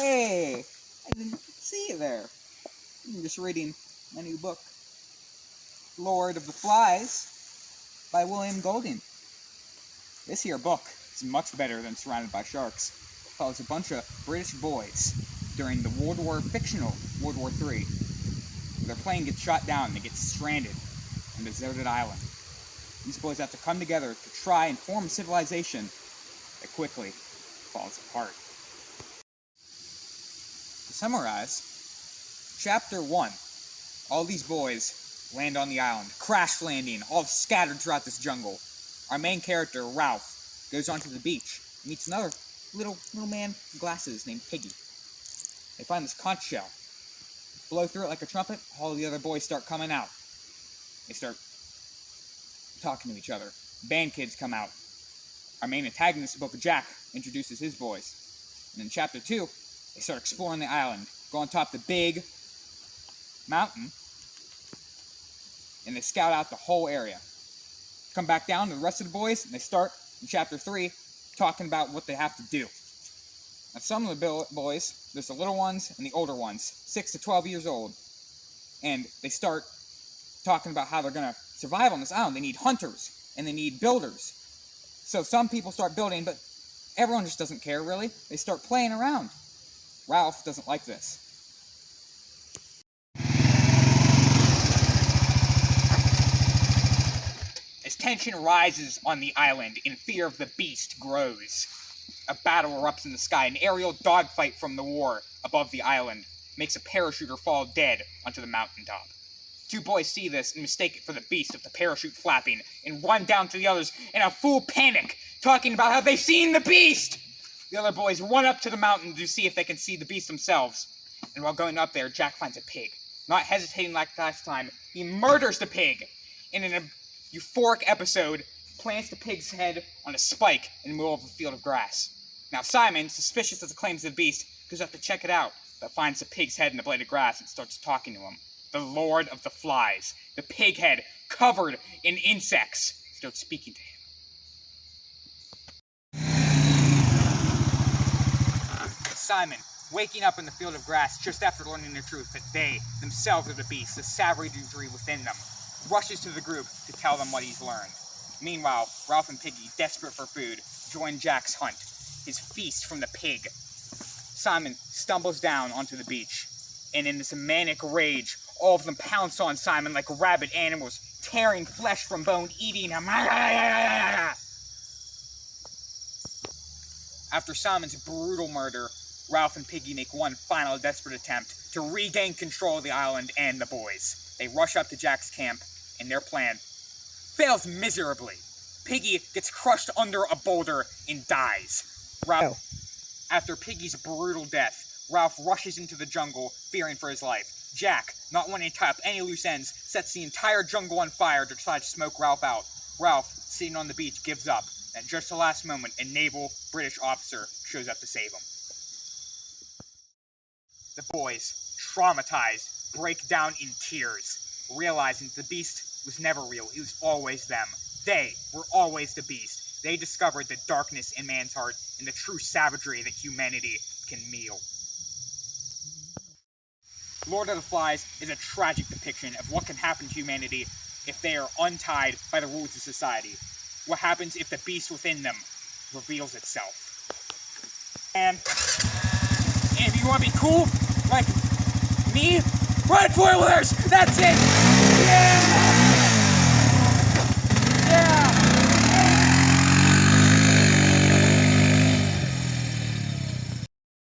Hey, I didn't see you there. I'm just reading my new book, Lord of the Flies, by William Golding. This here book is much better than Surrounded by Sharks. It follows a bunch of British boys during the fictional World War III. Their plane gets shot down and they get stranded on a deserted island. These boys have to come together to try and form a civilization that quickly falls apart. To summarize, Chapter 1. All these boys land on the island, crash landing, all scattered throughout this jungle. Our main character, Ralph, goes onto the beach, meets another little man with glasses named Piggy. They find this conch shell, blow through it like a trumpet, all the other boys start coming out. They start talking to each other. Band kids come out. Our main antagonist, Book of Jack, introduces his boys. And in Chapter 2, they start exploring the island, go on top of the big mountain, and they scout out the whole area. Come back down to the rest of the boys, and they start, in Chapter 3, talking about what they have to do. Now, some of the boys, there's the little ones and the older ones, 6 to 12 years old, and they start talking about how they're going to survive on this island. They need hunters, and they need builders. So some people start building, but everyone just doesn't care, really. They start playing around. Ralph doesn't like this. As tension rises on the island and fear of the beast grows, a battle erupts in the sky. An aerial dogfight from the war above the island makes a parachuter fall dead onto the mountaintop. Two boys see this and mistake it for the beast of the parachute flapping and run down to the others in a full panic, talking about how they've seen the beast! The other boys run up to the mountain to see if they can see the beast themselves. And while going up there, Jack finds a pig. Not hesitating like last time, he murders the pig. And in a euphoric episode, plants the pig's head on a spike in the middle of a field of grass. Now Simon, suspicious of the claims of the beast, goes up to check it out, but finds the pig's head in the blade of grass and starts talking to him. The Lord of the Flies, the pig head covered in insects, starts speaking to him. Simon, waking up in the field of grass just after learning the truth that they, themselves, are the beast, the savagery within them, rushes to the group to tell them what he's learned. Meanwhile, Ralph and Piggy, desperate for food, join Jack's hunt, his feast from the pig. Simon stumbles down onto the beach, and in this manic rage, all of them pounce on Simon like rabid animals, tearing flesh from bone, eating him. After Simon's brutal murder, Ralph and Piggy make one final desperate attempt to regain control of the island and the boys. They rush up to Jack's camp, and their plan fails miserably. Piggy gets crushed under a boulder and dies. After Piggy's brutal death, Ralph rushes into the jungle, fearing for his life. Jack, not wanting to tie up any loose ends, sets the entire jungle on fire to try to smoke Ralph out. Ralph, sitting on the beach, gives up. At just the last moment, a naval British officer shows up to save him. The boys, traumatized, break down in tears, realizing the beast was never real. It was always them. They were always the beast. They discovered the darkness in man's heart and the true savagery that humanity can meal. Lord of the Flies is a tragic depiction of what can happen to humanity if they are untied by the rules of society. What happens if the beast within them reveals itself. And if you want to be cool, like me, run 4 wheelers! That's it! Yeah!